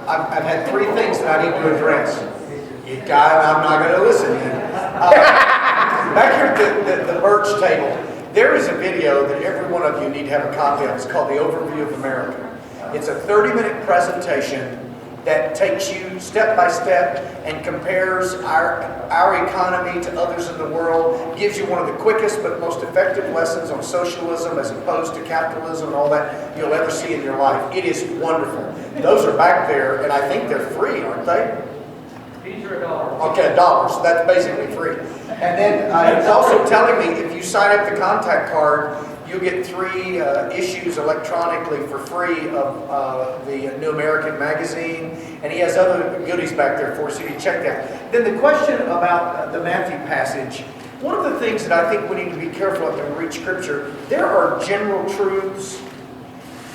I've had three things that I need to address. You got it, I'm not going to listen then. Back here at the birch table, there is a video that every one of you need to have a copy of. It's called The Overview of America. It's a 30-minute presentation that takes you step by step and compares our economy to others in the world, gives you one of the quickest but most effective lessons on socialism as opposed to capitalism and all that you'll ever see in your life. It is wonderful. Those are back there, and I think they're free, aren't they? These are $1. Okay, $1, so that's basically free. And then he's also telling me if you sign up the contact card, you'll get 3 issues electronically for free of the New American magazine, and he has other goodies back there for us, so you can check that. Then the question about the Matthew passage, one of the things that I think we need to be careful of when we read Scripture, there are general truths,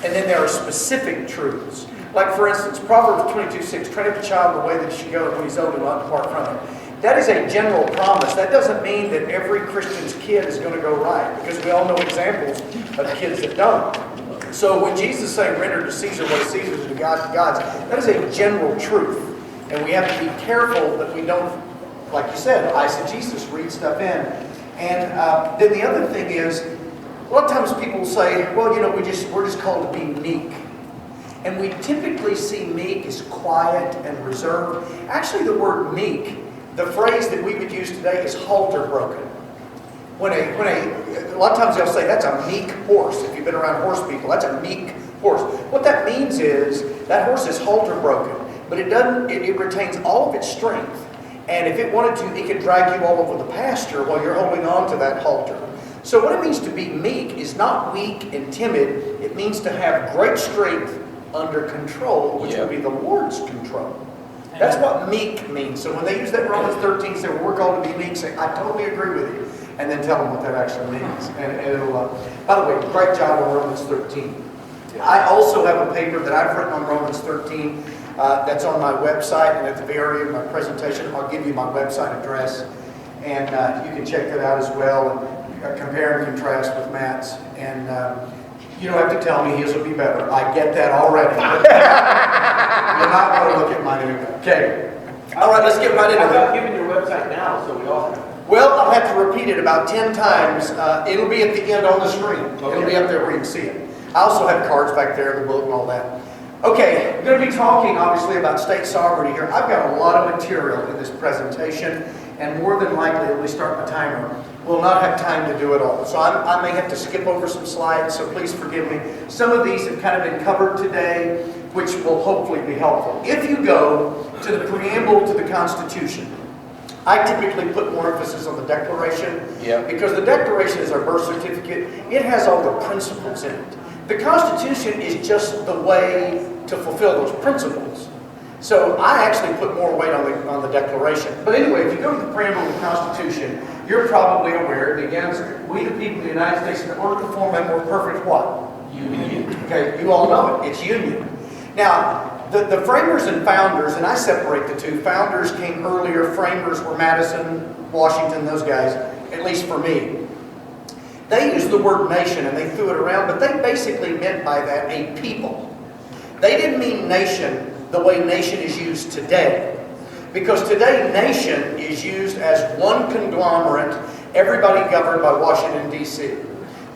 and then there are specific truths. Like, for instance, Proverbs 22:6, train up a child in the way that he should go, and when he's old, he'll not depart from it. That is a general promise. That doesn't mean that every Christian's kid is going to go right, because we all know examples of kids that don't. So when Jesus is saying, render to Caesar what is Caesar's and to God God's, that is a general truth. And we have to be careful that we don't, like you said, eisegesis, read stuff in. And then the other thing is, a lot of times people say, well, you know, we're just called to be meek. And we typically see meek as quiet and reserved. Actually, the word meek, the phrase that we would use today is halter broken. A lot of times they'll say that's a meek horse. If you've been around horse people, that's a meek horse. What that means is that horse is halter broken, but it retains all of its strength. And if it wanted to, it could drag you all over the pasture while you're holding on to that halter. So what it means to be meek is not weak and timid. It means to have great strength under control, which would be the Lord's control. That's what meek means. So when they use that Romans 13, say, well, we're called to be meek, say, I totally agree with you. And then tell them what that actually means. And it'll, by the way, great job on Romans 13. I also have a paper that I've written on Romans 13 that's on my website, and at the very end of my presentation, I'll give you my website address. And you can check that out as well, and compare and contrast with Matt's. And you don't have to tell me his will be better. I get that already. You're not going to look at mine anyway. Okay. All right, let's get right into it. How about giving your website now so we all know? Well, I'll have to repeat it about 10 times. It'll be at the end on the screen. Okay. It'll be up there where you can see it. I also have cards back there, the book and all that. Okay, I'm going to be talking, obviously, about state sovereignty here. I've got a lot of material in this presentation, and more than likely, when we start my timer, we'll not have time to do it all. So I may have to skip over some slides, so please forgive me. Some of these have kind of been covered today, which will hopefully be helpful. If you go to the preamble to the Constitution, I typically put more emphasis on the Declaration, because the Declaration is our birth certificate. It has all the principles in it. The Constitution is just the way to fulfill those principles. So I actually put more weight on the Declaration. But anyway, if you go to the preamble of the Constitution, you're probably aware it begins, we the people of the United States, in order to form a more perfect what? Union. Okay, you all know it. It's union. Now, the framers and founders, and I separate the two. Founders came earlier. Framers were Madison, Washington, those guys, at least for me. They used the word nation, and they threw it around, but they basically meant by that a people. They didn't mean nation the way nation is used today. Because today, nation is used as one conglomerate, everybody governed by Washington, D.C.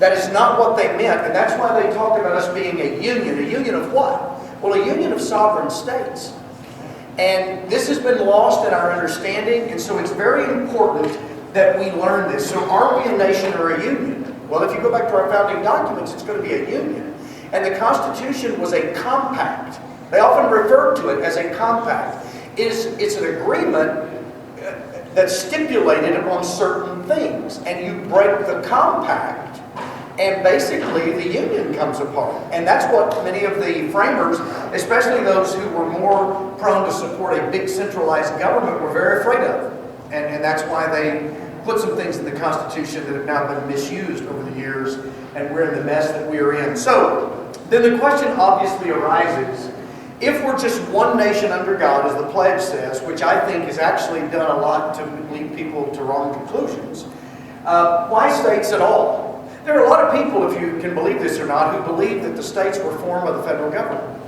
That is not what they meant, and that's why they talk about us being a union. A union of what? Well, a union of sovereign states. And this has been lost in our understanding, and so it's very important that we learn this. So are we a nation or a union? Well, if you go back to our founding documents, it's going to be a union. And the Constitution was a compact. They often refer to it as a compact. It's an agreement that's stipulated upon certain things. And you break the compact, and basically the union comes apart. And that's what many of the framers, especially those who were more prone to support a big centralized government, were very afraid of. And that's why they put some things in the Constitution that have now been misused over the years, and we're in the mess that we are in. So, then the question obviously arises, if we're just one nation under God, as the pledge says, which I think has actually done a lot to lead people to wrong conclusions, why states at all? There are a lot of people, if you can believe this or not, who believe that the states were formed by the federal government.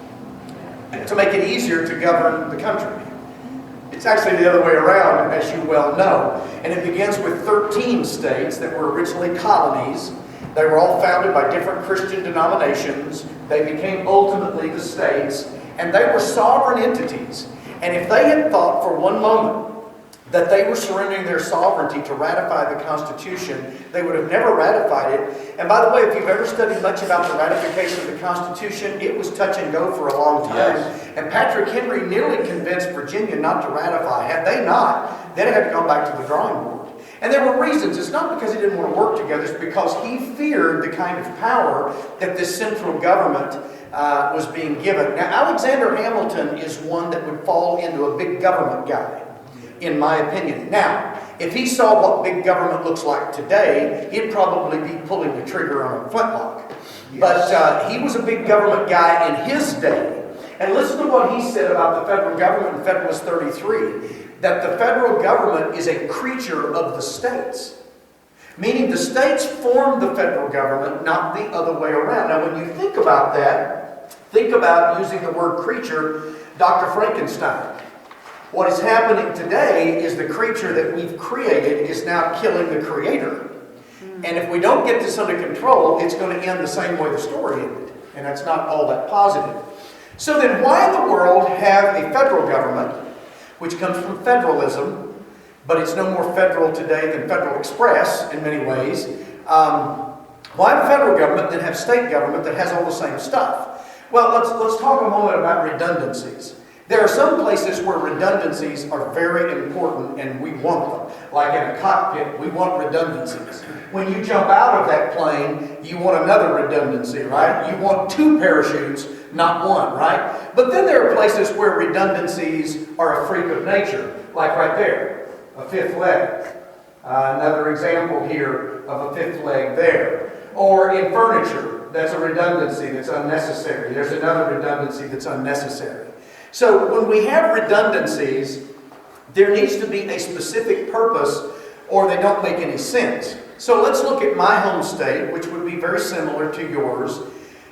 to make it easier to govern the country. It's actually the other way around, as you well know. And it begins with 13 states that were originally colonies. They were all founded by different Christian denominations. They became ultimately the states, and they were sovereign entities. And if they had thought for one moment that they were surrendering their sovereignty to ratify the Constitution, they would have never ratified it. And by the way, if you've ever studied much about the ratification of the Constitution, it was touch and go for a long time. Yes. And Patrick Henry nearly convinced Virginia not to ratify. Had they not, they'd have to go back to the drawing board. And there were reasons. It's not because he didn't want to work together. It's because he feared the kind of power that this central government was being given. Now, Alexander Hamilton is one that would fall into a big government guy, in my opinion. Now, if he saw what big government looks like today, he'd probably be pulling the trigger on a flintlock. Yes. But he was a big government guy in his day. And listen to what he said about the federal government in Federalist 33, that the federal government is a creature of the states. Meaning the states form the federal government, not the other way around. Now, when you think about that, think about using the word creature, Dr. Frankenstein. What is happening today is the creature that we've created is now killing the creator. And if we don't get this under control, it's going to end the same way the story ended. And that's not all that positive. So then why in the world have a federal government, which comes from federalism, but it's no more federal today than Federal Express in many ways. Why have a federal government than have state government that has all the same stuff? Well, let's talk a moment about redundancies. There are some places where redundancies are very important and we want them. Like in a cockpit, we want redundancies. When you jump out of that plane, you want another redundancy, right? You want 2 parachutes, not 1, right? But then there are places where redundancies are a freak of nature, like right there, a 5th leg. Another example here of a 5th leg there. Or in furniture, that's a redundancy that's unnecessary. There's another redundancy that's unnecessary. So when we have redundancies, there needs to be a specific purpose or they don't make any sense. So let's look at my home state, which would be very similar to yours.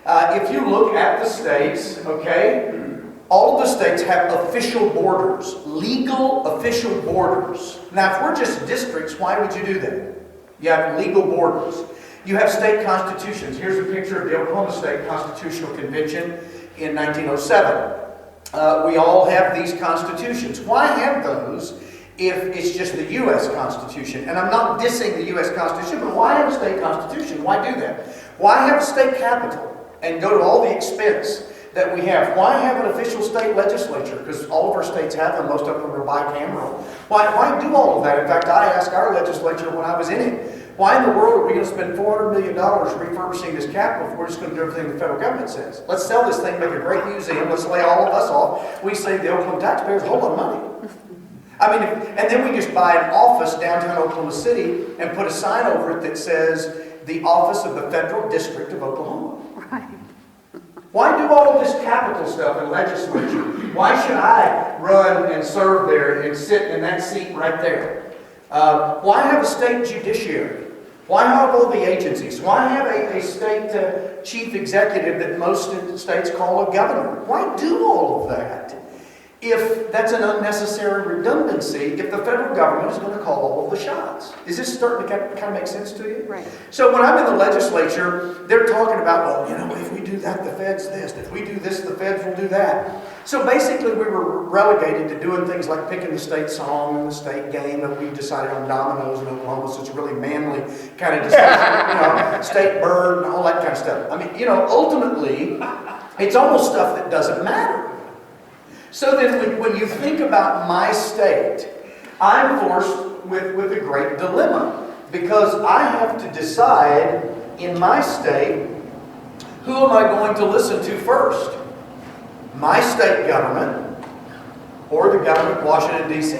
If you look at the states, okay, all of the states have official borders, legal official borders. Now, if we're just districts, why would you do that? You have legal borders. You have state constitutions. Here's a picture of the Oklahoma State Constitutional Convention in 1907. We all have these constitutions. Why have those if it's just the U.S. Constitution? And I'm not dissing the U.S. Constitution, but why have a state constitution? Why do that? Why have a state capital and go to all the expense that we have? Why have an official state legislature? Because all of our states have them. Most of them are bicameral. Why do all of that? In fact, I asked our legislature when I was in it, why in the world are we going to spend $400 million refurbishing this Capitol if we're just going to do everything the federal government says? Let's sell this thing, make a great museum, let's lay all of us off. We save the Oklahoma taxpayers a whole lot of money. I mean, and then we just buy an office downtown Oklahoma City and put a sign over it that says, the office of the Federal District of Oklahoma. Right. Why do all of this capital stuff in legislature? Why should I run and serve there and sit in that seat right there? Why have a state judiciary? Why have all the agencies? Why have a state chief executive that most states call a governor? Why do all of that? If that's an unnecessary redundancy, if the federal government is going to call all of the shots. Is this starting to kind of make sense to you? Right. So when I'm in the legislature, they're talking about, well, you know, if we do that, the feds this. If we do this, the feds will do that. So basically we were relegated to doing things like picking the state song and the state game, and we decided on dominoes in Oklahoma, so it's really manly kind of decision, you know, state bird and all that kind of stuff. I mean, you know, ultimately, it's almost stuff that doesn't matter. So then when you think about my state, I'm forced with a great dilemma, because I have to decide in my state, who am I going to listen to first? My state government or the government of Washington, D.C.?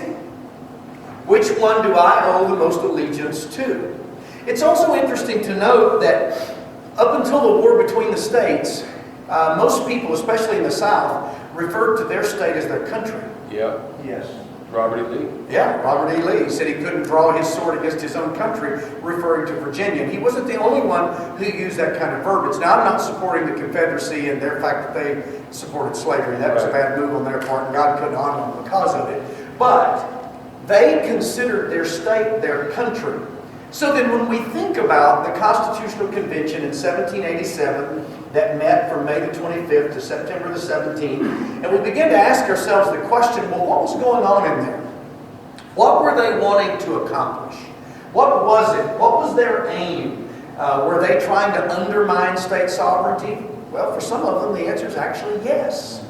Which one do I owe the most allegiance to? It's also interesting to note that up until the war between the states, most people, especially in the South, referred to their state as their country. Yep. Yes. Robert E. Lee. Yeah, Robert E. Lee. He said he couldn't draw his sword against his own country, referring to Virginia. And he wasn't the only one who used that kind of verbiage. Now, I'm not supporting the Confederacy and their fact that they supported slavery. That was a bad move on their part, and God couldn't honor them because of it. But they considered their state their country. So then when we think about the Constitutional Convention in 1787 that met from May the 25th to September the 17th, and we begin to ask ourselves the question, well, what was going on in there? What were they wanting to accomplish? What was it? What was their aim? Were they trying to undermine state sovereignty? Well, for some of them, the answer is actually yes.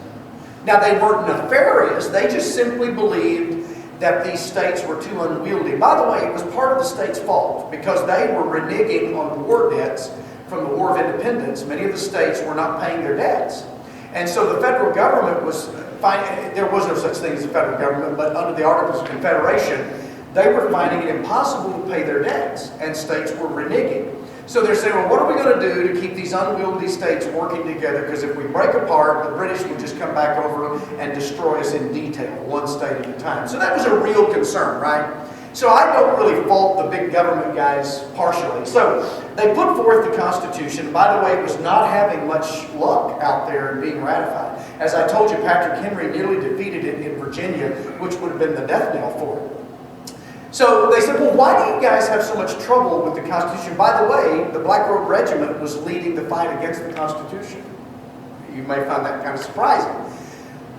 Now, they weren't nefarious. They just simply believed that these states were too unwieldy. By the way, it was part of the state's fault because they were reneging on war debts from the War of Independence. Many of the states were not paying their debts. And so the federal government was there was no such thing as a federal government, but under the Articles of Confederation, they were finding it impossible to pay their debts, and states were reneging. So they're saying, well, what are we going to do to keep these unwieldy states working together? Because if we break apart, the British would just come back over and destroy us in detail, one state at a time. So that was a real concern, right? So I don't really fault the big government guys partially. So they put forth the Constitution. By the way, it was not having much luck out there in being ratified. As I told you, Patrick Henry nearly defeated it in Virginia, which would have been the death knell for it. So they said, well, why do you guys have so much trouble with the Constitution? By the way, the Black Robe Regiment was leading the fight against the Constitution. You may find that kind of surprising.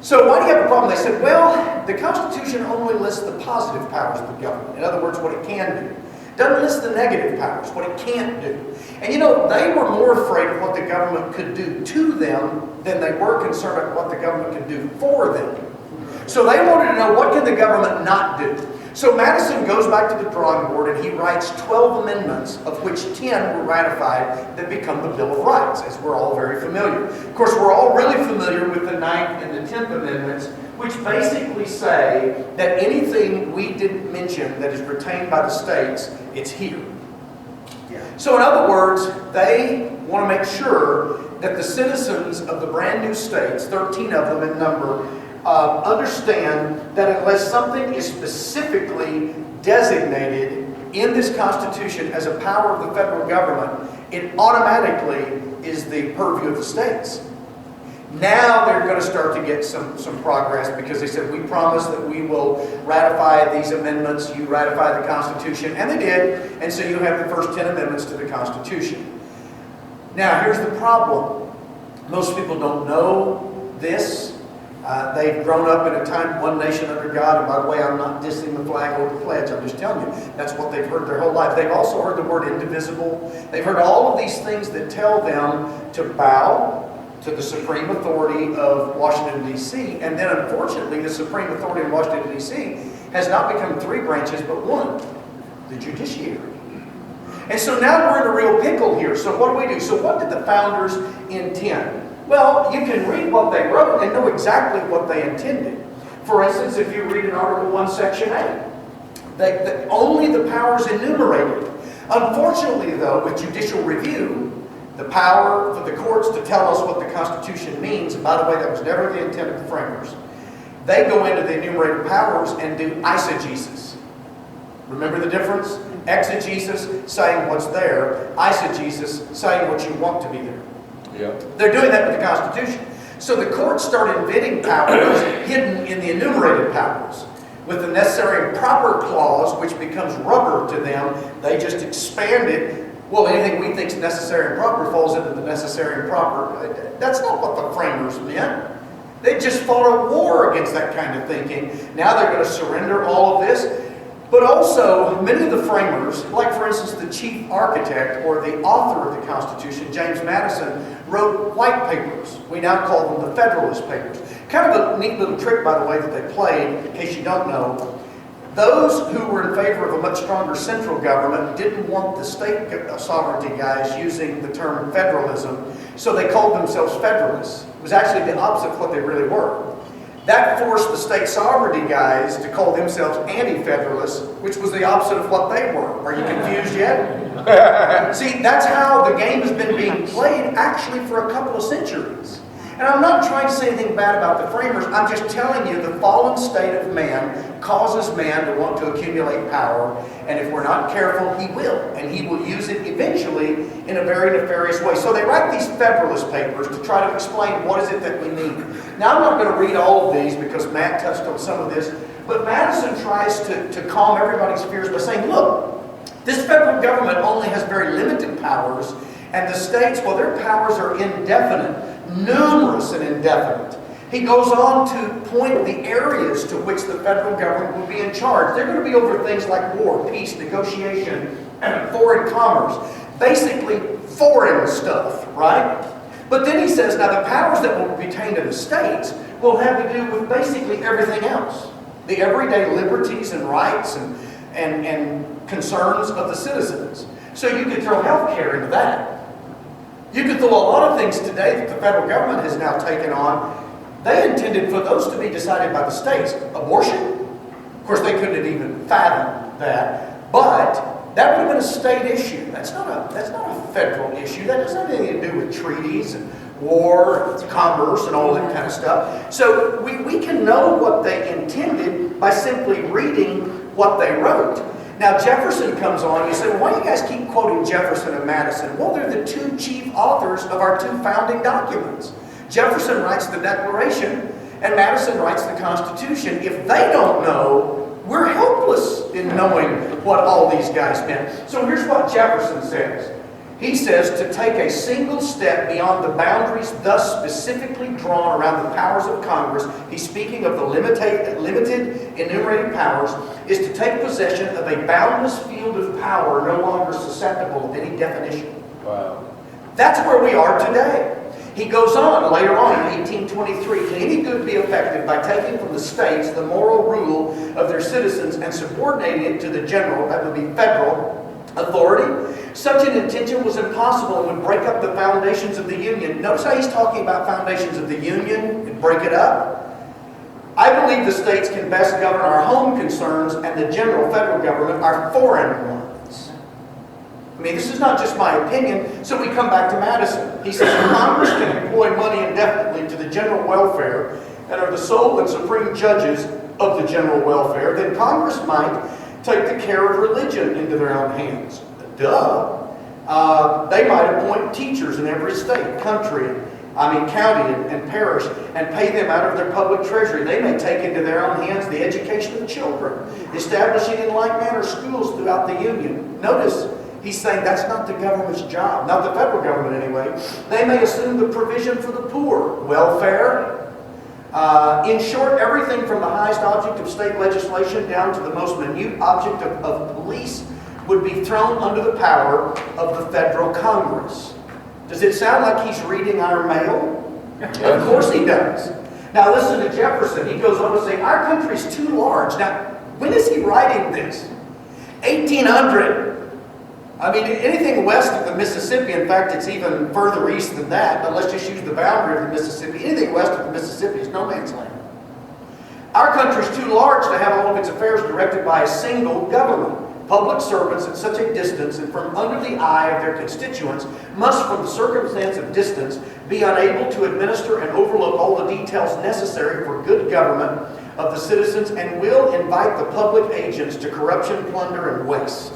So why do you have a problem? They said, well, the Constitution only lists the positive powers of the government. In other words, what it can do. It doesn't list the negative powers, what it can't do. And you know, they were more afraid of what the government could do to them than they were concerned about what the government could do for them. So they wanted to know, what can the government not do? So Madison goes back to the drawing board and he writes 12 amendments, of which 10 were ratified, that become the Bill of Rights, as we're all very familiar. Of course, we're all really familiar with the 9th and the 10th Amendments, which basically say that anything we didn't mention that is retained by the states, it's here. So in other words, they want to make sure that the citizens of the brand new states, 13 of them in number, understand that unless something is specifically designated in this Constitution as a power of the federal government, it automatically is the purview of the states. Now they're going to start to get some progress because they said, we promise that we will ratify these amendments, you ratify the Constitution, and they did, and so you have the first 10 amendments to the Constitution. Now here's the problem. Most people don't know this. They've grown up in a time, one nation under God, and by the way, I'm not dissing the flag or the pledge, I'm just telling you, that's what they've heard their whole life. They've also heard the word indivisible. They've heard all of these things that tell them to bow to the supreme authority of Washington, D.C., and then unfortunately, the supreme authority of Washington, D.C. has not become 3 branches, but 1, the judiciary. And so now we're in a real pickle here. So what do we do? So what did the founders intend? Well, you can read what they wrote and know exactly what they intended. For instance, if you read in Article 1, Section 8, only the powers enumerated. Unfortunately, though, with judicial review, the power for the courts to tell us what the Constitution means, and by the way, that was never the intent of the framers, they go into the enumerated powers and do eisegesis. Remember the difference? Exegesis, saying what's there. Eisegesis, saying what you want to be there. Yeah. They're doing that with the Constitution. So the courts start inventing powers hidden in the enumerated powers. With the necessary and proper clause, which becomes rubber to them, they just expand it. Well, anything we think is necessary and proper falls into the necessary and proper. That's not what the framers meant. They just fought a war against that kind of thinking. Now they're going to surrender all of this. But also, many of the framers, like for instance the chief architect or the author of the Constitution, James Madison, wrote white papers. We now call them the Federalist Papers. Kind of a neat little trick, by the way, that they played, in case you don't know. Those who were in favor of a much stronger central government didn't want the state sovereignty guys using the term federalism, so they called themselves Federalists. It was actually the opposite of what they really were. That forced the state sovereignty guys to call themselves anti-federalists, which was the opposite of what they were. Are you confused yet? See, that's how the game has been being played actually for a couple of centuries. And I'm not trying to say anything bad about the framers. I'm just telling you the fallen state of man causes man to want to accumulate power. And if we're not careful, he will. And he will use it eventually in a very nefarious way. So they write these Federalist Papers to try to explain what is it that we need. Now, I'm not going to read all of these because Matt touched on some of this. But Madison tries to calm everybody's fears by saying, look, this federal government only has very limited powers. And the states, well, their powers are indefinite. Numerous and indefinite. He goes on to point the areas to which the federal government will be in charge. They're going to be over things like war, peace, negotiation, and foreign commerce. Basically, foreign stuff, right? But then he says, now the powers that will be retained in the states will have to do with basically everything else. The everyday liberties and rights and concerns of the citizens. So you could throw health care into that. You could throw a lot of things today that the federal government has now taken on. They intended for those to be decided by the states. Abortion? Of course, they couldn't even fathom that. But that would have been a state issue. That's not a federal issue. That doesn't have anything to do with treaties and war and commerce and all that kind of stuff. So we can know what they intended by simply reading what they wrote. Now, Jefferson comes on. You say, well, why do you guys keep quoting Jefferson and Madison? Well, they're the two chief authors of our two founding documents. Jefferson writes the Declaration, and Madison writes the Constitution. If they don't know, we're helpless in knowing what all these guys meant. So here's what Jefferson says. He says to take a single step beyond the boundaries thus specifically drawn around the powers of Congress, he's speaking of the limited enumerated powers, is to take possession of a boundless field of power no longer susceptible of any definition. Wow. That's where we are today. He goes on later on in 1823, can any good be effected by taking from the states the moral rule of their citizens and subordinating it to the general, that would be federal, authority? Such an intention was impossible and would break up the foundations of the Union. Notice how he's talking about foundations of the Union and break it up. I believe the states can best govern our home concerns and the general federal government our foreign ones. I mean, this is not just my opinion. So we come back to Madison. He says Congress can employ money indefinitely to the general welfare and are the sole and supreme judges of the general welfare. Then Congress might take the care of religion into their own hands. Duh. They might appoint teachers in every state, county, and parish, and pay them out of their public treasury. They may take into their own hands the education of children, establishing in like manner schools throughout the Union. Notice, he's saying that's not the government's job, not the federal government anyway. They may assume the provision for the poor, welfare. In short, everything from the highest object of state legislation down to the most minute object of police would be thrown under the power of the federal Congress. Does it sound like he's reading our mail? Of course he does. Now listen to Jefferson. He goes on to say, our country's too large. Now, when is he writing this? 1800. I mean, anything west of the Mississippi, in fact, it's even further east than that, but let's just use the boundary of the Mississippi. Anything west of the Mississippi is no man's land. Our country's too large to have all of its affairs directed by a single government. Public servants at such a distance and from under the eye of their constituents must, from the circumstance of distance, be unable to administer and overlook all the details necessary for good government of the citizens and will invite the public agents to corruption, plunder, and waste.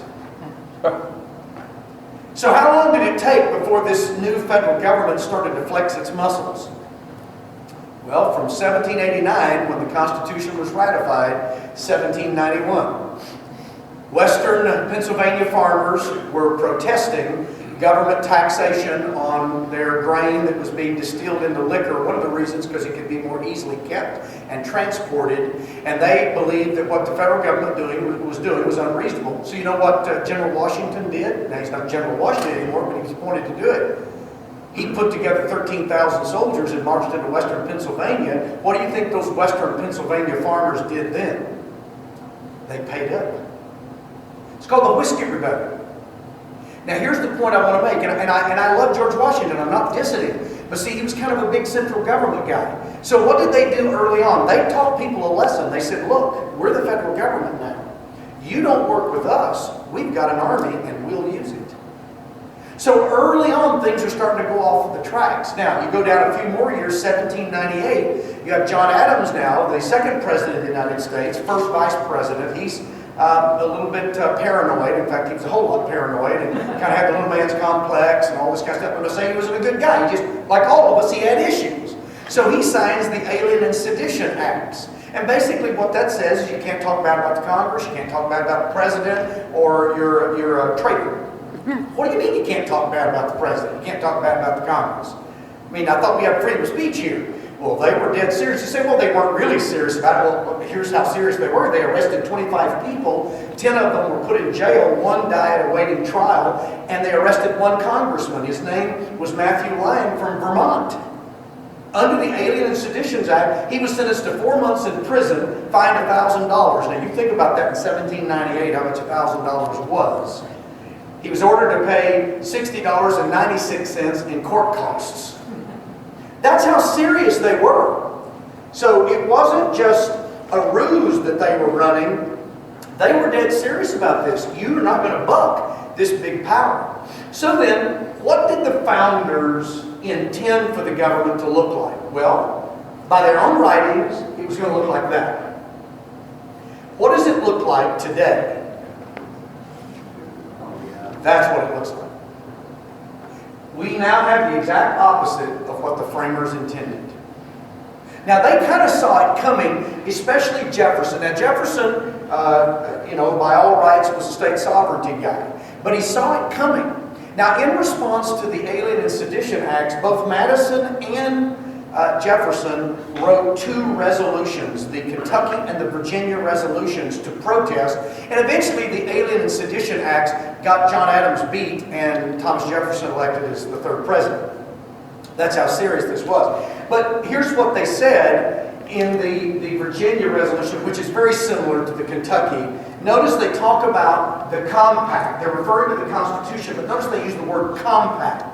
So how long did it take before this new federal government started to flex its muscles? Well, from 1789, when the Constitution was ratified, 1791. Western Pennsylvania farmers were protesting government taxation on their grain that was being distilled into liquor. One of the reasons, because it could be more easily kept and transported. And they believed that what the federal government was doing was unreasonable. So you know what General Washington did? Now, he's not General Washington anymore, but he was appointed to do it. He put together 13,000 soldiers and marched into Western Pennsylvania. What do you think those Western Pennsylvania farmers did then? They paid up. It's called the Whiskey Rebellion. Now here's the point I want to make, and I love George Washington, I'm not dissing him, but see, he was kind of a big central government guy. So what did they do early on? They taught people a lesson. They said, look, we're the federal government now. You don't work with us, we've got an army and we'll use it. So early on, things are starting to go off the tracks. Now, you go down a few more years, 1798, you have John Adams now, the second president of the United States, first vice president. He's a little bit paranoid. In fact, he was a whole lot paranoid and kind of had the little man's complex and all this kind of stuff. I'm not saying he wasn't a good guy. He just, like all of us, he had issues. So he signs the Alien and Sedition Acts. And basically what that says is you can't talk bad about the Congress, you can't talk bad about the president, or you're a traitor. What do you mean you can't talk bad about the president? You can't talk bad about the Congress? I mean, I thought we had freedom of speech here. Well, they were dead serious. You say, well, they weren't really serious about it. Well, here's how serious they were. They arrested 25 people. 10 of them were put in jail. 1 died awaiting trial. And they arrested 1 congressman. His name was Matthew Lyon from Vermont. Under the Alien and Seditions Act, he was sentenced to 4 months in prison, fined $1,000. Now, you think about that in 1798, how much $1,000 was. He was ordered to pay $60.96 in court costs. That's how serious they were. So it wasn't just a ruse that they were running. They were dead serious about this. You're not going to buck this big power. So then, what did the founders intend for the government to look like? Well, by their own writings, it was going to look like that. What does it look like today? That's what it looks like. We now have the exact opposite of what the framers intended. Now, they kind of saw it coming, especially Jefferson. Now, Jefferson, by all rights, was a state sovereignty guy. But he saw it coming. Now, in response to the Alien and Sedition Acts, both Madison and Jefferson wrote 2 resolutions, the Kentucky and the Virginia resolutions, to protest. And eventually the Alien and Sedition Acts got John Adams beat and Thomas Jefferson elected as the 3rd president. That's how serious this was. But here's what they said in the Virginia resolution, which is very similar to the Kentucky. Notice they talk about the compact. They're referring to the Constitution, but notice they use the word compact.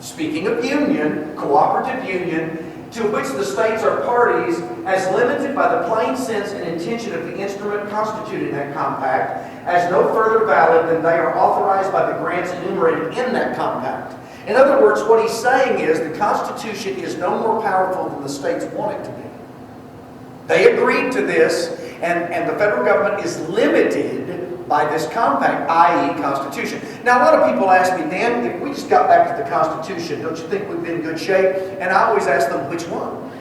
Speaking of union, cooperative union, to which the states are parties, as limited by the plain sense and intention of the instrument constituting that compact, as no further valid than they are authorized by the grants enumerated in that compact. In other words, what he's saying is the Constitution is no more powerful than the states want it to be. They agreed to this, and the federal government is limited by this compact, i.e. Constitution. Now, a lot of people ask me, Dan, if we just got back to the Constitution, don't you think we'd be in good shape? And I always ask them, which one?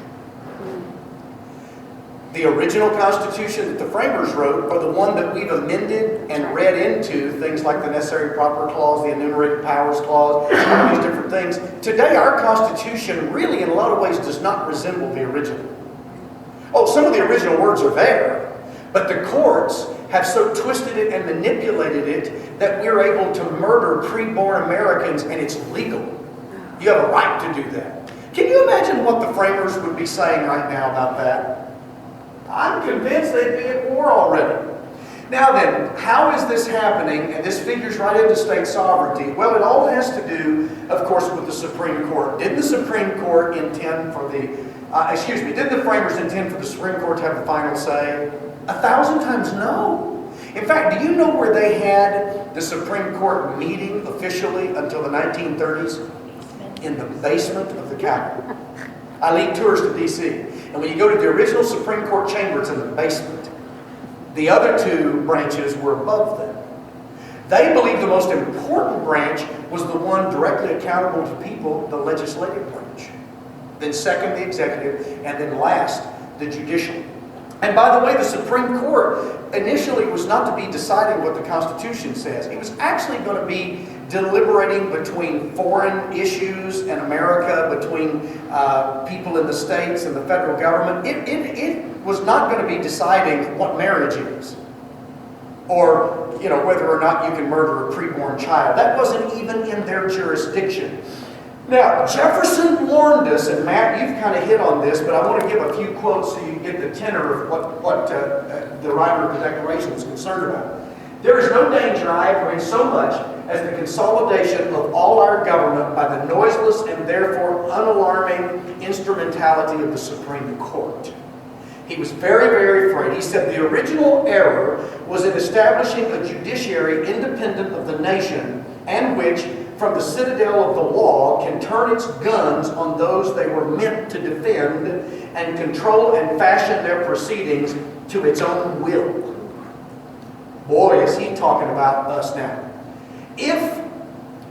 The original Constitution that the framers wrote, or the one that we've amended and read into, things like the Necessary Proper Clause, the Enumerated Powers Clause, all these different things. Today, our Constitution really, in a lot of ways, does not resemble the original. Oh, some of the original words are there, but the courts have so twisted it and manipulated it that we're able to murder preborn Americans, and it's legal. You have a right to do that. Can you imagine what the framers would be saying right now about that? I'm convinced they'd be at war already. Now then, how is this happening? And this figures right into state sovereignty. Well, it all has to do, of course, with the Supreme Court. Did the Supreme Court intend for the, did the framers intend for the Supreme Court to have the final say? 1,000 times no. In fact, do you know where they had the Supreme Court meeting officially until the 1930s? In the basement of the Capitol. I lead tours to D.C. And when you go to the original Supreme Court chamber, it's in the basement. The other 2 branches were above them. They believed the most important branch was the one directly accountable to people, the legislative branch. Then second, the executive, and then last, the judicial. And by the way, the Supreme Court initially was not to be deciding what the Constitution says. It was actually going to be deliberating between foreign issues in America, between people in the states and the federal government. It was not going to be deciding what marriage is, or whether or not you can murder a preborn child. That wasn't even in their jurisdiction. Now, Jefferson warned us, and Matt, you've kind of hit on this, but I want to give a few quotes so you can get the tenor of what the writer of the Declaration is concerned about. There is no danger I apprehend so much as the consolidation of all our government by the noiseless and therefore unalarming instrumentality of the Supreme Court. He was very, very afraid. He said the original error was in establishing a judiciary independent of the nation, and which, from the citadel of the law can turn its guns on those they were meant to defend and control and fashion their proceedings to its own will. Boy, is he talking about us now. If,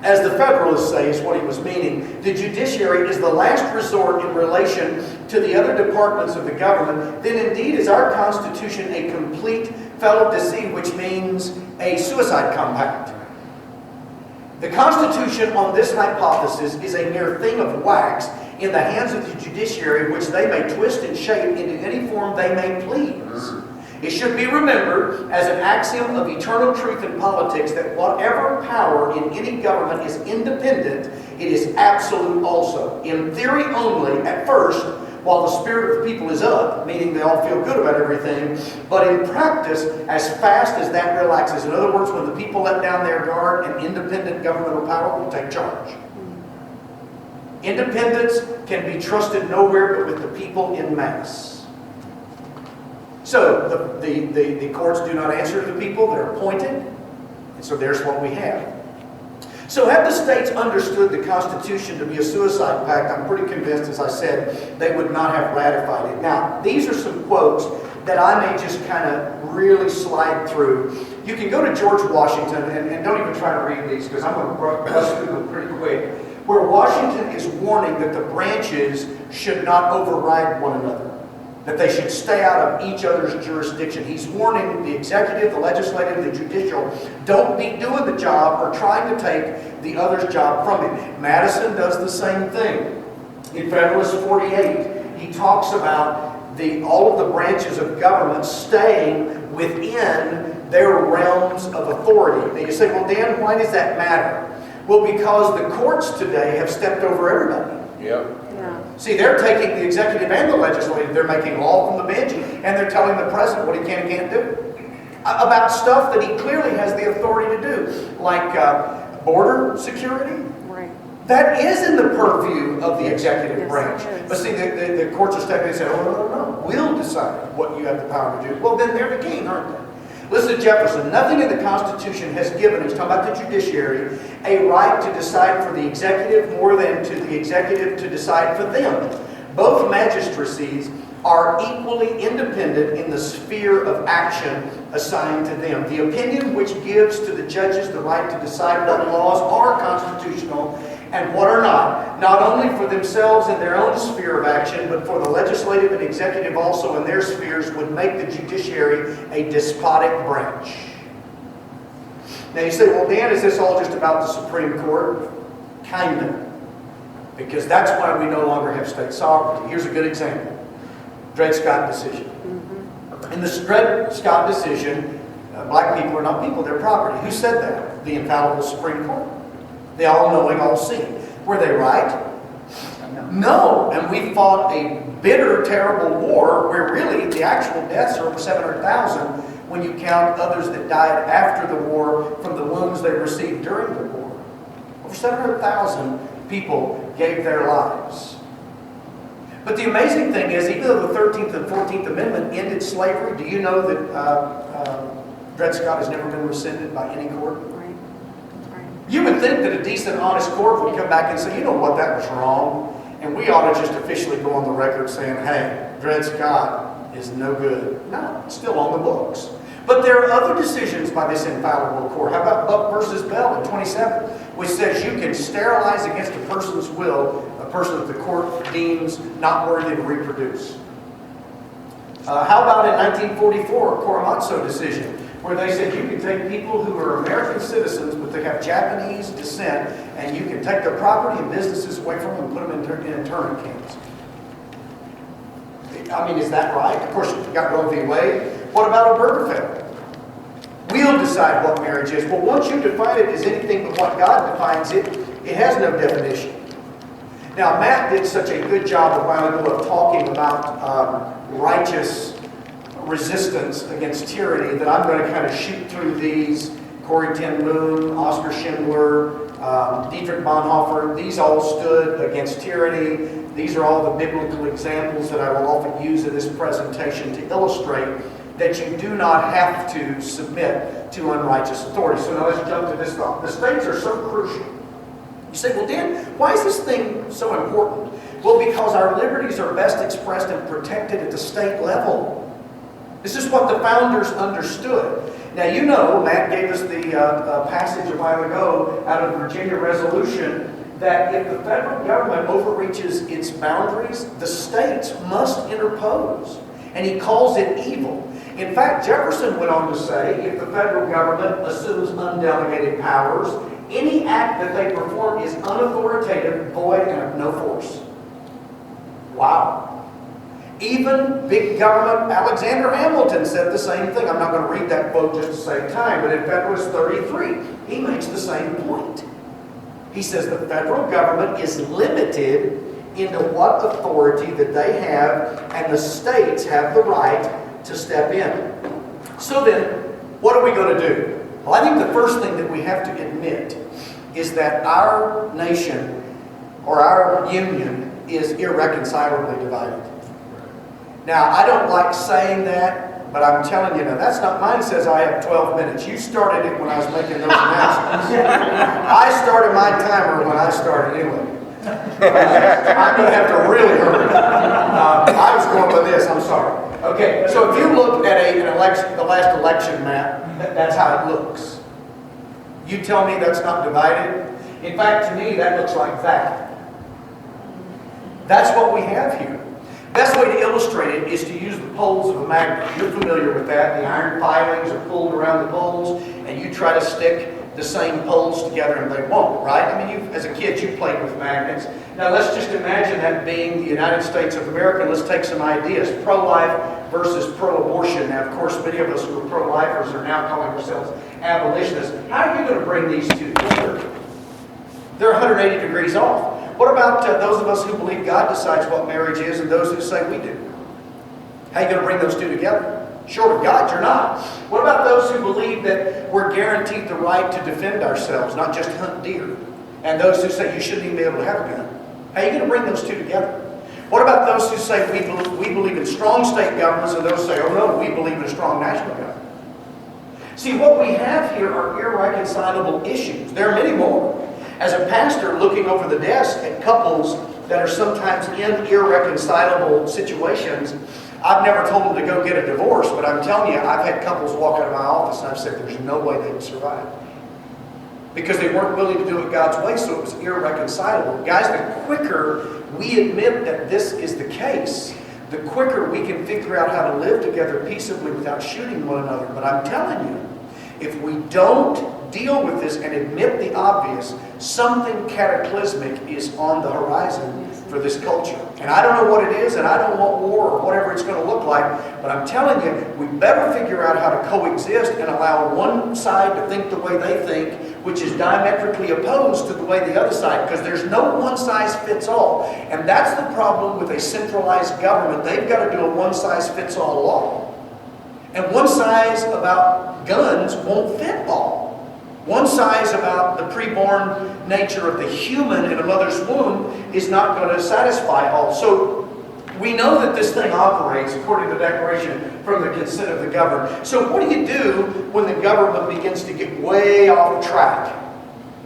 as the Federalists say, is what he was meaning, the judiciary is the last resort in relation to the other departments of the government, then indeed is our Constitution a complete felo de se, which means a suicide compact. The Constitution on this hypothesis is a mere thing of wax in the hands of the judiciary, which they may twist and shape into any form they may please. It should be remembered as an axiom of eternal truth in politics that whatever power in any government is independent, it is absolute also. In theory only, at first, while the spirit of the people is up, meaning they all feel good about everything, but in practice, as fast as that relaxes. In other words, when the people let down their guard, an independent governmental power will take charge. Independence can be trusted nowhere but with the people in mass. So the courts do not answer to the people, they're appointed, and so there's what we have. So had the states understood the Constitution to be a suicide pact, I'm pretty convinced, as I said, they would not have ratified it. Now, these are some quotes that I may just kind of really slide through. You can go to George Washington, and don't even try to read these because I'm going to brush through them pretty quick, where Washington is warning that the branches should not override one another, that they should stay out of each other's jurisdiction. He's warning the executive, the legislative, the judicial, don't be doing the job or trying to take the other's job from it. Madison does the same thing. In Federalist 48, he talks about all of the branches of government staying within their realms of authority. Now you say, well, Dan, why does that matter? Well, because the courts today have stepped over everybody. Yep. See, they're taking the executive and the legislative, they're making law from the bench, and they're telling the president what he can and can't do. About stuff that he clearly has the authority to do, like border security. Right. That is in the purview of the executive Yes, branch. it is. But see, the courts are stepping in and saying, oh, no, we'll decide what you have the power to do. Well, then they're the king, aren't they? Listen to Jefferson. Nothing in the Constitution has given, he's talking about the judiciary, a right to decide for the executive more than to the executive to decide for them. Both magistracies are equally independent in the sphere of action assigned to them. The opinion which gives to the judges the right to decide what laws are constitutional and what are not only for themselves in their own sphere of action, but for the legislative and executive also in their spheres, would make the judiciary a despotic branch. Now you say, well, Dan, is this all just about the Supreme Court? Kinda. Because that's why we no longer have state sovereignty. Here's a good example. Dred Scott decision. In the Dred Scott decision, black people are not people, they're property. Who said that? The infallible Supreme Court. The all-knowing, all-seeing. Were they right? No. And we fought a bitter, terrible war where really the actual deaths are over 700,000 when you count others that died after the war from the wounds they received during the war. Over 700,000 people gave their lives. But the amazing thing is, even though the 13th and 14th Amendment ended slavery, do you know that Dred Scott has never been rescinded by any court? Right. Right. You would think that a decent, honest court would come back and say, you know what, that was wrong, and we ought to just officially go on the record saying, hey, Dred Scott is no good. No, it's still on the books. But there are other decisions by this infallible court. How about Buck versus Bell in 27, which says you can sterilize against a person's will a person that the court deems not worthy to reproduce. How about in 1944, Korematsu decision, where they said you can take people who are American citizens, but they have Japanese descent, and you can take their property and businesses away from them and put them in internment camps. I mean, is that right? Of course, you got Roe v. Wade. What about Obergefell? We'll decide what marriage is. Well, once you define it as anything but what God defines it, it has no definition. Now, Matt did such a good job a while ago of talking about righteous resistance against tyranny that I'm going to kind of shoot through these. Corrie ten Boom, Oskar Schindler, Dietrich Bonhoeffer, these all stood against tyranny. These are all the biblical examples that I will often use in this presentation to illustrate that you do not have to submit to unrighteous authority. So now let's jump to this thought. The states are so crucial You say, well, Dan, why is this thing so important? Well, because our liberties are best expressed and protected at the state level. This is what the founders understood. Now, you know, Matt gave us the passage a while ago out of the Virginia Resolution that if the federal government overreaches its boundaries, the states must interpose. And he calls it evil. In fact, Jefferson went on to say, if the federal government assumes undelegated powers, any act that they perform is unauthoritative, void, and of no force. Wow. Even big government, Alexander Hamilton said the same thing. I'm not going to read that quote just to save time, but in Federalist 33, he makes the same point. He says the federal government is limited into what authority that they have, and the states have the right to step in. So then, what are we going to do? Well, I think the first thing that we have to admit is that our nation or our union is irreconcilably divided. Now, I don't like saying that, but I'm telling you now, that's not, mine says I have 12 minutes. You started it when I was making those announcements. I started my timer when I started anyway. I'm going to have to really hurry. I was going by this, I'm sorry. Okay, so if you look at an election, the last election map, that's how it looks. You tell me that's not divided? In fact, to me, that looks like that. That's what we have here. Best way to illustrate it is to use the poles of a magnet. You're familiar with that. The iron filings are pulled around the poles, and you try to stick the same poles together and they won't, right? I mean, as a kid, you played with magnets. Now, let's just imagine that being the United States of America. Let's take some ideas. Pro-life versus pro-abortion. Now, of course, many of us who are pro-lifers are now calling ourselves abolitionists. How are you going to bring these two together? They're 180 degrees off. What about those of us who believe God decides what marriage is and those who say we do? How are you going to bring those two together? Short of God, you're not. What about those who believe that we're guaranteed the right to defend ourselves, not just hunt deer? And those who say you shouldn't even be able to have a gun? How are you going to bring those two together? What about those who say we believe in strong state governments and those who say, oh no, we believe in a strong national government? See, what we have here are irreconcilable issues. There are many more. As a pastor looking over the desk at couples that are sometimes in irreconcilable situations, I've never told them to go get a divorce, but I'm telling you, I've had couples walk out of my office and I've said there's no way they would survive. Because they weren't willing to do it God's way, so it was irreconcilable. Guys, the quicker we admit that this is the case, the quicker we can figure out how to live together peaceably without shooting one another. But I'm telling you, if we don't deal with this and admit the obvious, something cataclysmic is on the horizon for this culture. And I don't know what it is, and I don't want war or whatever it's going to look like, but I'm telling you, we better figure out how to coexist and allow one side to think the way they think, which is diametrically opposed to the way the other side, because there's no one size fits all. And that's the problem with a centralized government. They've got to do a one size fits all law. And one size about guns won't fit all. One size about the preborn nature of the human in a mother's womb is not going to satisfy all. So we know that this thing operates, according to the Declaration, from the consent of the governed. So what do you do when the government begins to get way off track?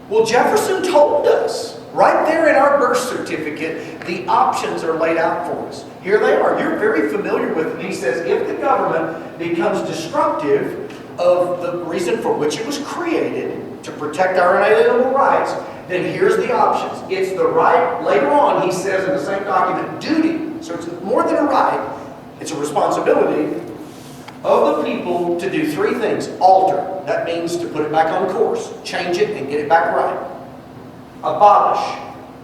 Well, Jefferson told us. Right there in our birth certificate, the options are laid out for us. Here they are. You're very familiar with it. He says, if the government becomes destructive of the reason for which it was created, to protect our inalienable rights, then here's the options. It's the right, later on, he says in the same document, duty. So it's more than a right, it's a responsibility of the people to do three things. Alter, that means to put it back on course, change it and get it back right. Abolish,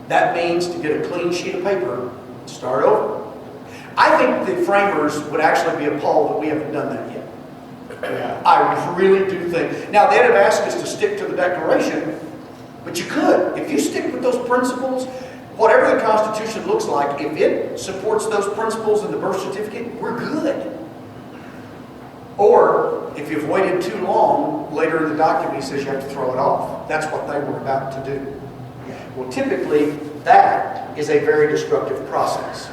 that means to get a clean sheet of paper, start over. I think the framers would actually be appalled that we haven't done that yet. Yeah, I really do think. Now, they'd have asked us to stick to the Declaration, but you could. If you stick with those principles, whatever the Constitution looks like, if it supports those principles in the birth certificate, we're good. Or, if you've waited too long, later in the document he says you have to throw it off. That's what they were about to do. Well, typically, that is a very destructive process.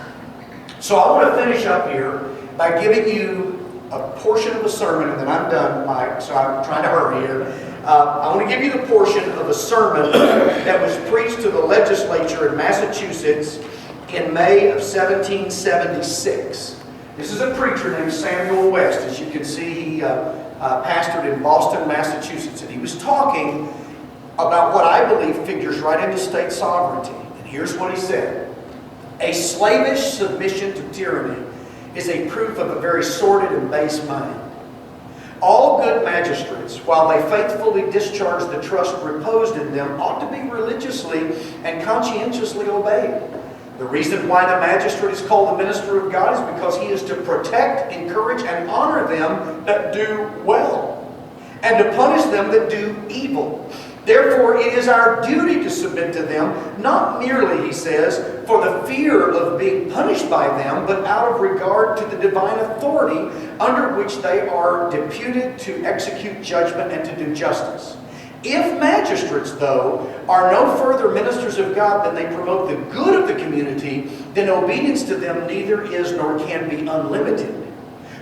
So I want to finish up here by giving you a portion of the sermon, and then I'm done, Mike, so I'm trying to hurry here. I want to give you the portion of a sermon that was preached to the legislature in Massachusetts in May of 1776. This is a preacher named Samuel West. As you can see, he pastored in Boston, Massachusetts. And he was talking about what I believe figures right into state sovereignty. And here's what he said. A slavish submission to tyranny is a proof of a very sordid and base mind. All good magistrates, while they faithfully discharge the trust reposed in them, ought to be religiously and conscientiously obeyed. The reason why the magistrate is called the minister of God is because he is to protect, encourage, and honor them that do well, and to punish them that do evil. Therefore, it is our duty to submit to them, not merely, he says, for the fear of being punished by them, but out of regard to the divine authority under which they are deputed to execute judgment and to do justice. If magistrates, though, are no further ministers of God than they promote the good of the community, then obedience to them neither is nor can be unlimited.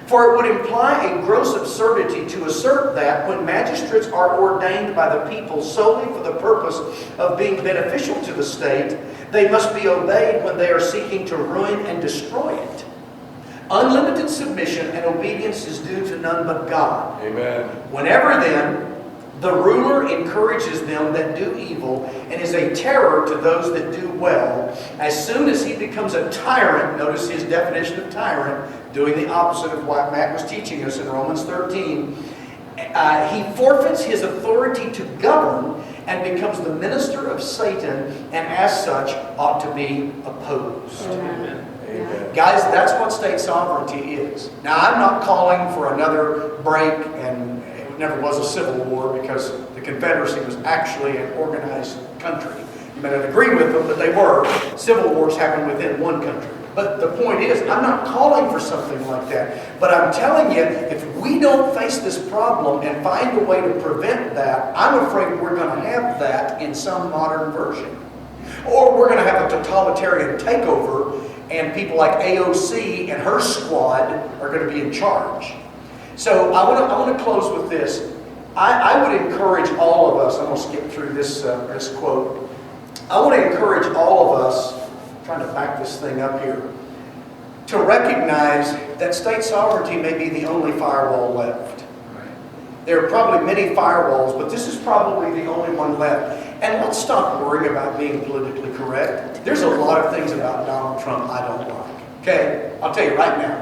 For it would imply a gross absurdity to assert that when magistrates are ordained by the people solely for the purpose of being beneficial to the state, they must be obeyed when they are seeking to ruin and destroy it. Unlimited submission and obedience is due to none but God. Amen. Whenever then the ruler encourages them that do evil and is a terror to those that do well, as soon as he becomes a tyrant, notice his definition of tyrant, doing the opposite of what Matt was teaching us in Romans 13, he forfeits his authority to govern and becomes the minister of Satan, and as such ought to be opposed. Amen. Guys, that's what state sovereignty is. Now, I'm not calling for another break, and it never was a civil war, because the Confederacy was actually an organized country. You may not agree with them, but they were. Civil wars happened within one country. But the point is, I'm not calling for something like that. But I'm telling you, if we don't face this problem and find a way to prevent that, I'm afraid we're going to have that in some modern version. Or we're going to have a totalitarian takeover, and people like AOC and her squad are going to be in charge. So I want to close with this. I would encourage all of us, I'm going to skip through this quote. I want to encourage all of us, trying to back this thing up here, to recognize that state sovereignty may be the only firewall left. There are probably many firewalls, but this is probably the only one left. And let's stop worrying about being politically correct. There's a lot of things about Donald Trump I don't like. Okay? I'll tell you right now.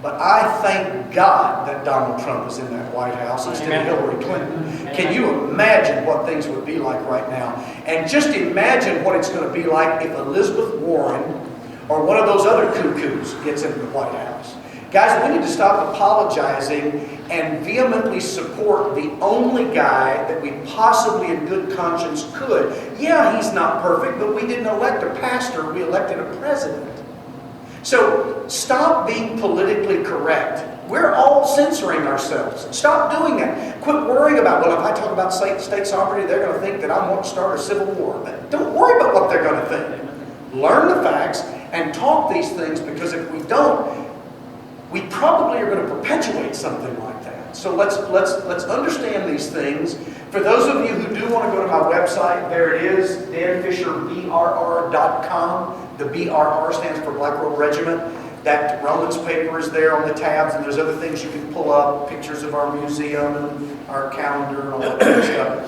But I thank God that Donald Trump is in that White House instead of Hillary Clinton. Can you imagine what things would be like right now? And just imagine what it's going to be like if Elizabeth Warren or one of those other cuckoos gets into the White House. Guys, we need to stop apologizing and vehemently support the only guy that we possibly in good conscience could. Yeah, he's not perfect, but we didn't elect a pastor, we elected a president. So stop being politically correct. We're all censoring ourselves. Stop doing that. Quit worrying about, well, if I talk about state sovereignty, they're going to think that I want to start a civil war. But don't worry about what they're going to think. Learn the facts and talk these things, because if we don't, we probably are going to perpetuate something like that. So let's understand these things. For those of you who do want to go to my website, there it is, danfisherbrr.com. The BRR stands for Black Robe Regiment. That Romans paper is there on the tabs, and there's other things you can pull up, pictures of our museum and our calendar and all that kind of stuff.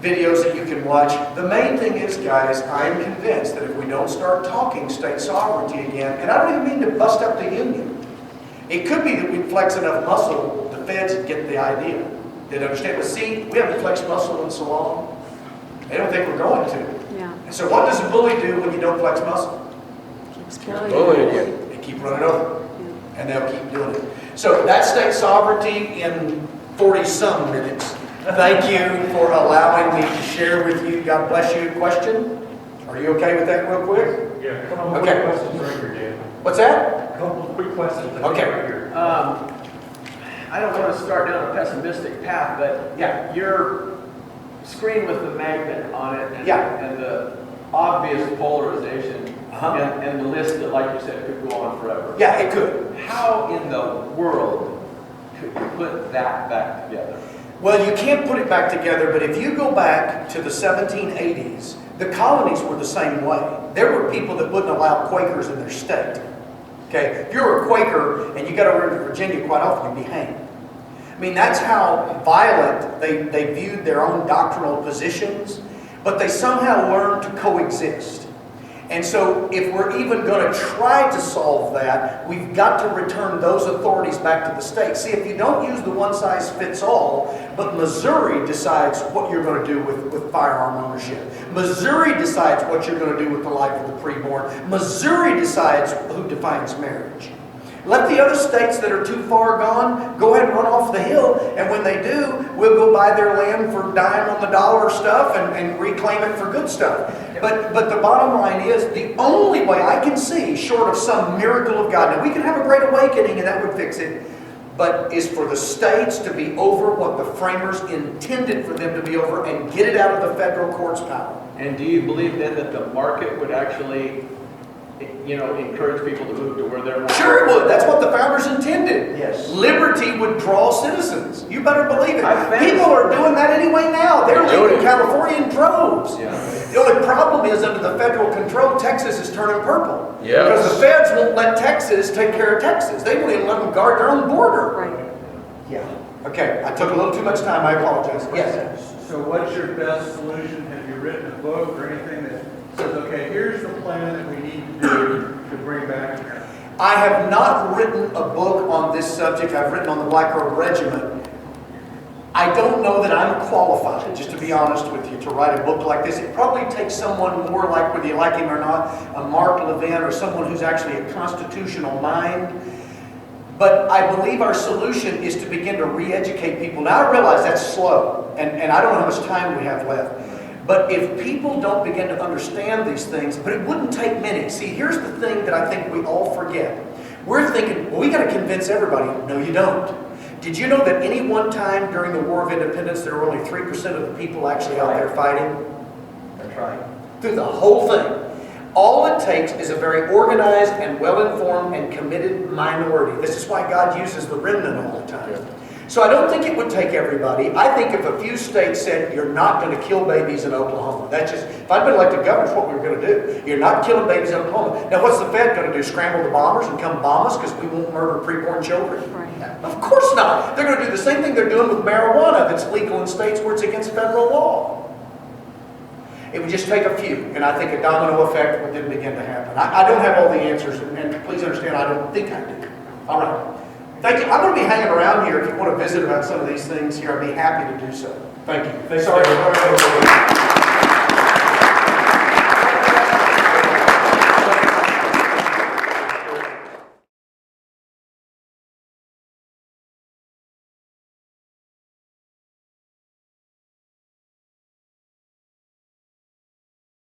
Videos that you can watch. The main thing is, guys, I'm convinced that if we don't start talking state sovereignty again, and I don't even mean to bust up the union. It could be that we flex enough muscle, the feds get the idea. They'd understand. But see, we haven't flexed muscle in so long. They don't think we're going to. Yeah. And so what does a bully do when you don't flex muscle? Keeps killing Bullying you. you. They keep running over. And they'll keep doing it. So that's state sovereignty in 40-some minutes. Thank you for allowing me to share with you. God bless you. Question? Are you okay with that real quick? Yeah, a couple of Okay. quick questions right here, Dan. What's that? A couple of quick questions. I think, Okay. right here. I don't want to start down a pessimistic path, but Yeah. your screen with the magnet on it and, Yeah. and the obvious polarization Uh-huh. and the list that, like you said, could go on forever. Yeah, it could. How in the world could you put that back together? Well, you can't put it back together, but if you go back to the 1780s, the colonies were the same way. There were people that wouldn't allow Quakers in their state. Okay, if you're a Quaker and you got over to Virginia, quite often you'd be hanged. I mean, that's how violent they viewed their own doctrinal positions, but they somehow learned to coexist. And so if we're even going to try to solve that, we've got to return those authorities back to the state. See, if you don't use the one-size-fits-all, but Missouri decides what you're going to do with firearm ownership. Missouri decides what you're going to do with the life of the preborn. Missouri decides who defines marriage. Let the other states that are too far gone go ahead and run off the hill, and when they do, we'll go buy their land for dime on the dollar stuff and reclaim it for good stuff. But the bottom line is, the only way I can see, short of some miracle of God, now we can have a great awakening and that would fix it, but is for the states to be over what the framers intended for them to be over and get it out of the federal court's power. And do you believe then that the market would actually, encourage people to move to where they're more? Sure it would. That's what the founders intended. Yes. Liberty would draw citizens. You better believe it. I found- People are doing that anyway now. They're They're leaving doing it. California in droves. Yeah. The only problem is, under the federal control, Texas is turning purple. Yes. Because the feds won't let Texas take care of Texas. They won't even let them guard their own border. Right. Yeah. Okay, I took a little too much time. I apologize. Yes. So what's your best solution? Have you written a book or anything that says, okay, here's the plan that we need to do to bring back here? I have not written a book on this subject. I've written on the Black Robe Regiment. I don't know that I'm qualified, just to be honest with you, to write a book like this. It probably takes someone more like, whether you like him or not, a Mark Levin or someone who's actually a constitutional mind. But I believe our solution is to begin to re-educate people. Now I realize that's slow, and I don't know how much time we have left. But if people don't begin to understand these things, but it wouldn't take many. See, here's the thing that I think we all forget. We're thinking, well, we got to convince everybody. No, you don't. Did you know that any one time during the War of Independence, there were only 3% of the people actually out there fighting? That's right. Through the whole thing. All it takes is a very organized and well-informed and committed minority. This is why God uses the remnant all the time. So I don't think it would take everybody. I think if a few states said, you're not going to kill babies in Oklahoma. That's just, if I'd been elected governor, that's what we were going to do. You're not killing babies in Oklahoma. Now what's the Fed going to do? Scramble the bombers and come bomb us because we won't murder preborn children? Right. Of course not. They're going to do the same thing they're doing with marijuana that's legal in states where it's against federal law. It would just take a few, and I think a domino effect would then begin to happen. I don't have all the answers, and please understand, I don't think I do. All right. Thank you. I'm going to be hanging around here. If you want to visit about some of these things here, I'd be happy to do so. Thank you. Thanks, Sorry. David.